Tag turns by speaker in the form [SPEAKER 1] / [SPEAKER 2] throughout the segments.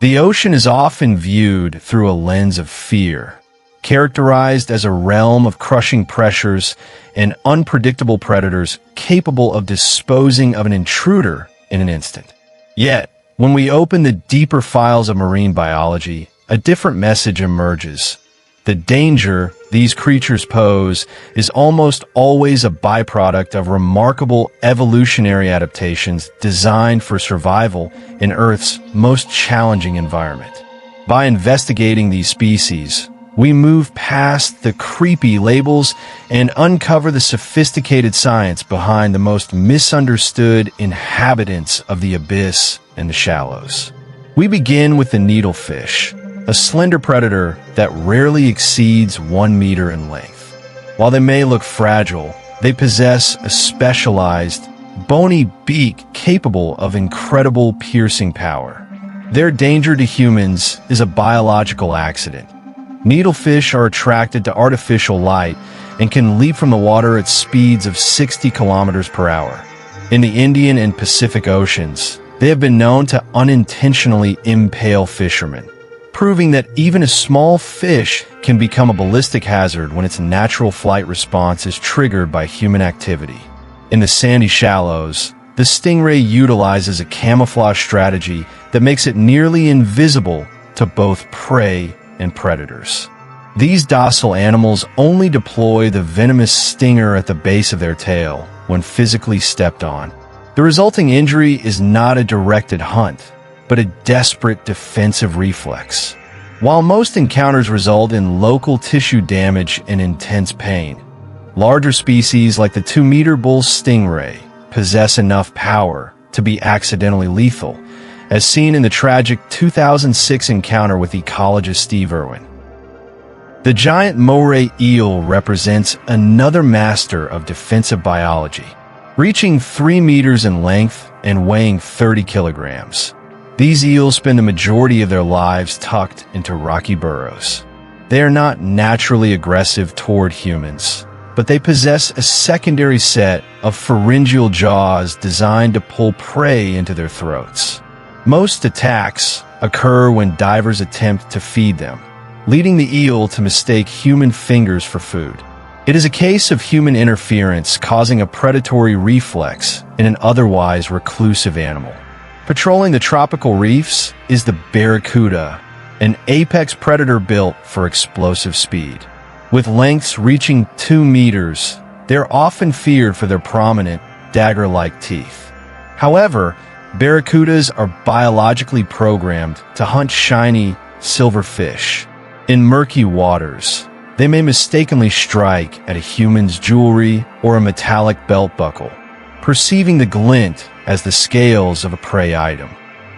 [SPEAKER 1] The ocean is often viewed through a lens of fear, characterized as a realm of crushing pressures and unpredictable predators capable of disposing of an intruder in an instant. Yet, when we open the deeper files of marine biology, a different message emerges. The danger these creatures pose is almost always a byproduct of remarkable evolutionary adaptations designed for survival in Earth's most challenging environment. By investigating these species, we move past the creepy labels and uncover the sophisticated science behind the most misunderstood inhabitants of the abyss and the shallows. We begin with the needlefish, a slender predator that rarely exceeds 1 meter in length. While they may look fragile, they possess a specialized, bony beak capable of incredible piercing power. Their danger to humans is a biological accident. Needlefish are attracted to artificial light and can leap from the water at speeds of 60 kilometers per hour. In the Indian and Pacific Oceans, they have been known to unintentionally impale fishermen, proving that even a small fish can become a ballistic hazard when its natural flight response is triggered by human activity. In the sandy shallows, the stingray utilizes a camouflage strategy that makes it nearly invisible to both prey and predators. These docile animals only deploy the venomous stinger at the base of their tail when physically stepped on. The resulting injury is not a directed hunt, but a desperate defensive reflex. While most encounters result in local tissue damage and intense pain, larger species like the 2-meter bull stingray possess enough power to be accidentally lethal, as seen in the tragic 2006 encounter with ecologist Steve Irwin. The giant moray eel represents another master of defensive biology, reaching 3 meters in length and weighing 30 kilograms. These eels spend the majority of their lives tucked into rocky burrows. They are not naturally aggressive toward humans, but they possess a secondary set of pharyngeal jaws designed to pull prey into their throats. Most attacks occur when divers attempt to feed them, leading the eel to mistake human fingers for food. It is a case of human interference causing a predatory reflex in an otherwise reclusive animal. Patrolling the tropical reefs is the Barracuda, an apex predator built for explosive speed. With lengths reaching 2 meters, they're often feared for their prominent, dagger-like teeth. However, barracudas are biologically programmed to hunt shiny, silver fish. In murky waters, they may mistakenly strike at a human's jewelry or a metallic belt buckle, perceiving the glint as the scales of a prey item.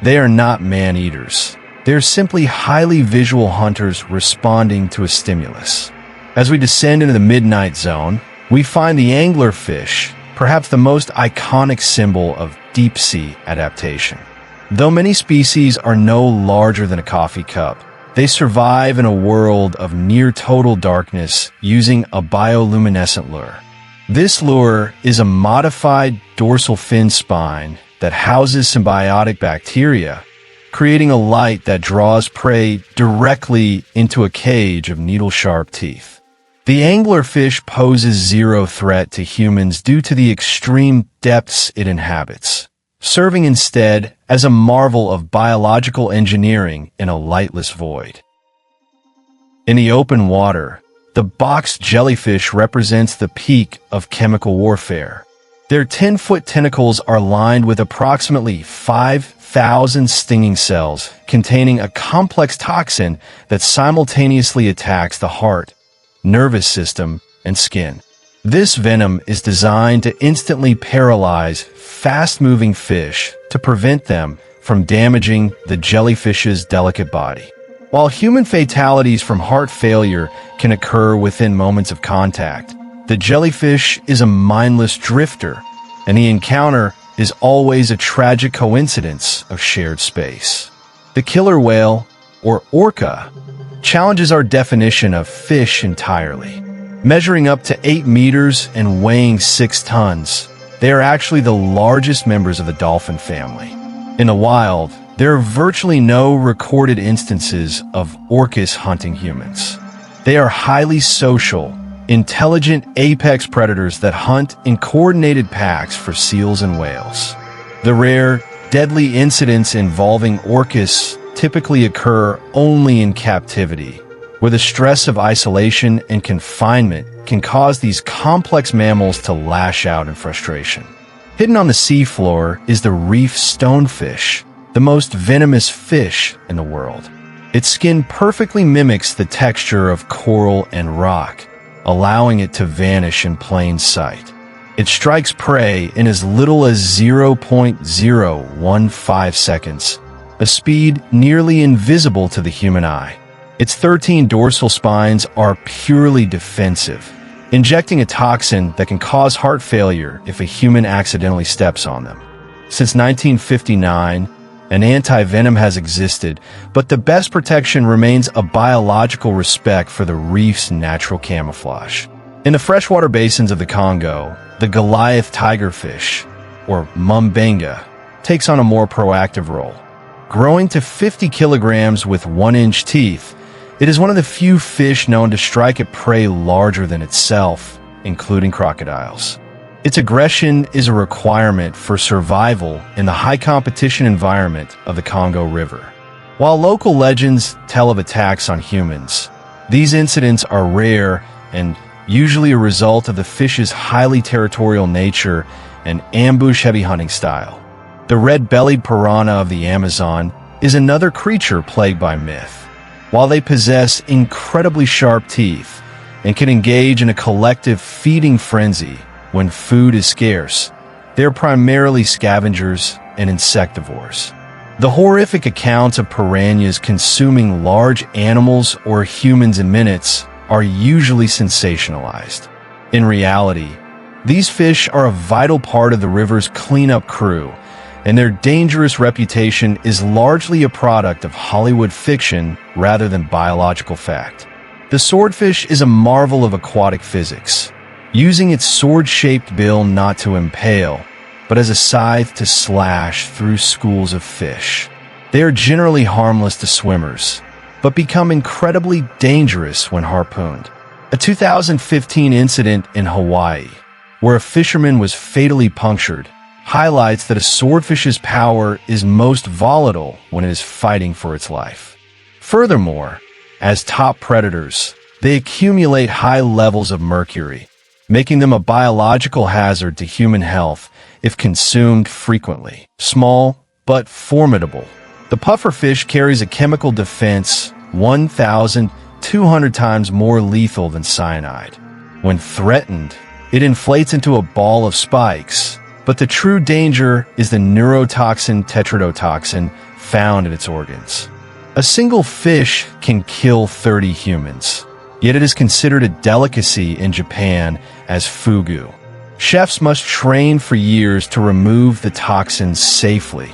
[SPEAKER 1] They are not man-eaters. They're simply highly visual hunters responding to a stimulus. As we descend into the midnight zone, we find the anglerfish, perhaps the most iconic symbol of deep-sea adaptation. Though many species are no larger than a coffee cup, they survive in a world of near-total darkness using a bioluminescent lure. This lure is a modified dorsal fin spine that houses symbiotic bacteria, creating a light that draws prey directly into a cage of needle-sharp teeth. The anglerfish poses zero threat to humans due to the extreme depths it inhabits, serving instead as a marvel of biological engineering in a lightless void. In the open water, the box jellyfish represents the peak of chemical warfare. Their 10-foot tentacles are lined with approximately 5,000 stinging cells containing a complex toxin that simultaneously attacks the heart, nervous system, and skin. This venom is designed to instantly paralyze fast-moving fish to prevent them from damaging the jellyfish's delicate body. While human fatalities from heart failure can occur within moments of contact, the jellyfish is a mindless drifter, and the encounter is always a tragic coincidence of shared space. The killer whale, or orca, challenges our definition of fish entirely. Measuring up to 8 meters and weighing 6 tons, they are actually the largest members of the dolphin family. In the wild, There are virtually no recorded instances of orcas hunting humans. They are highly social, intelligent apex predators that hunt in coordinated packs for seals and whales. The rare, deadly incidents involving orcas typically occur only in captivity, where the stress of isolation and confinement can cause these complex mammals to lash out in frustration. Hidden on the seafloor is the reef stonefish, the most venomous fish in the world. Its skin perfectly mimics the texture of coral and rock, allowing it to vanish in plain sight. It strikes prey in as little as 0.015 seconds, a speed nearly invisible to the human eye. Its 13 dorsal spines are purely defensive, injecting a toxin that can cause heart failure if a human accidentally steps on them. Since 1959, an anti-venom has existed, but the best protection remains a biological respect for the reef's natural camouflage. In the freshwater basins of the Congo, the Goliath tigerfish, or Mumbenga, takes on a more proactive role. Growing to 50 kilograms with 1-inch teeth, it is one of the few fish known to strike at prey larger than itself, including crocodiles. Its aggression is a requirement for survival in the high-competition environment of the Congo River. While local legends tell of attacks on humans, these incidents are rare and usually a result of the fish's highly territorial nature and ambush-heavy hunting style. The red-bellied piranha of the Amazon is another creature plagued by myth. While they possess incredibly sharp teeth and can engage in a collective feeding frenzy when food is scarce, they are primarily scavengers and insectivores. The horrific accounts of piranhas consuming large animals or humans in minutes are usually sensationalized. In reality, these fish are a vital part of the river's cleanup crew, and their dangerous reputation is largely a product of Hollywood fiction rather than biological fact. The swordfish is a marvel of aquatic physics, using its sword-shaped bill not to impale, but as a scythe to slash through schools of fish. They are generally harmless to swimmers, but become incredibly dangerous when harpooned. A 2015 incident in Hawaii, where a fisherman was fatally punctured, highlights that a swordfish's power is most volatile when it is fighting for its life. Furthermore, as top predators, they accumulate high levels of mercury, making them a biological hazard to human health if consumed frequently. Small, but formidable, the pufferfish carries a chemical defense 1,200 times more lethal than cyanide. When threatened, it inflates into a ball of spikes, but the true danger is the neurotoxin tetrodotoxin found in its organs. A single fish can kill 30 humans, yet it is considered a delicacy in Japan as fugu. Chefs must train for years to remove the toxins safely,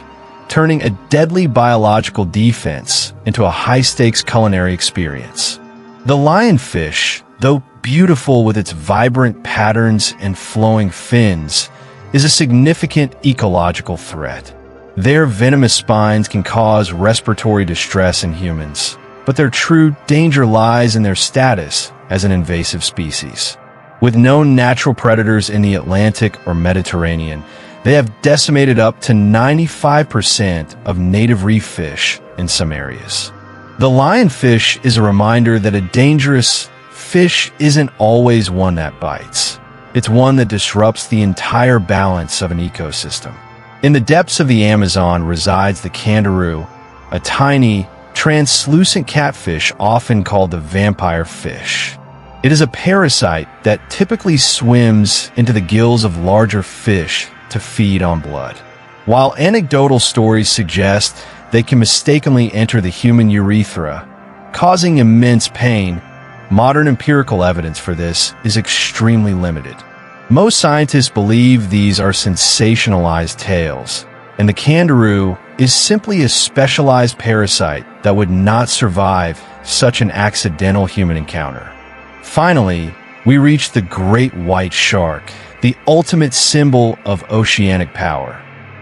[SPEAKER 1] turning a deadly biological defense into a high-stakes culinary experience. The lionfish, though beautiful with its vibrant patterns and flowing fins, is a significant ecological threat. Their venomous spines can cause respiratory distress in humans, but their true danger lies in their status as an invasive species. With known natural predators in the Atlantic or Mediterranean, they have decimated up to 95% of native reef fish in some areas. The lionfish is a reminder that a dangerous fish isn't always one that bites. It's one that disrupts the entire balance of an ecosystem. In the depths of the Amazon resides the kangaroo, a tiny, translucent catfish often called the vampire fish. It is a parasite that typically swims into the gills of larger fish to feed on blood. While anecdotal stories suggest they can mistakenly enter the human urethra, causing immense pain, modern empirical evidence for this is extremely limited. Most scientists believe these are sensationalized tales, and the kangaroo is simply a specialized parasite that would not survive such an accidental human encounter. Finally, we reach the great white shark, the ultimate symbol of oceanic power.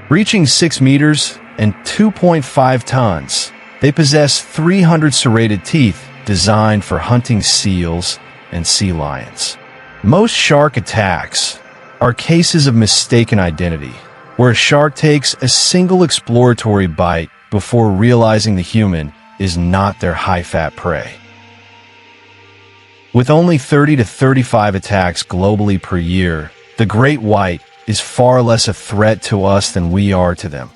[SPEAKER 1] Reaching 6 meters and 2.5 tons, they possess 300 serrated teeth designed for hunting seals and sea lions. Most shark attacks are cases of mistaken identity, where a shark takes a single exploratory bite before realizing the human is not their high-fat prey. With only 30 to 35 attacks globally per year, the great white is far less a threat to us than we are to them.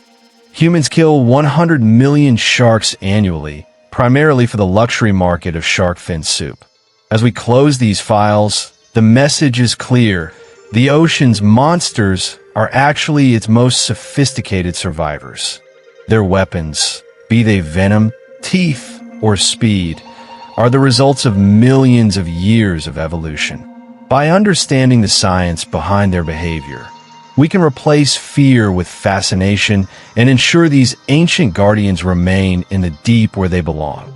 [SPEAKER 1] Humans kill 100 million sharks annually, primarily for the luxury market of shark fin soup. As we close these files, the message is clear. The ocean's monsters are actually its most sophisticated survivors. Their weapons, be they venom, teeth, or speed, are the results of millions of years of evolution. By understanding the science behind their behavior, we can replace fear with fascination and ensure these ancient guardians remain in the deep where they belong.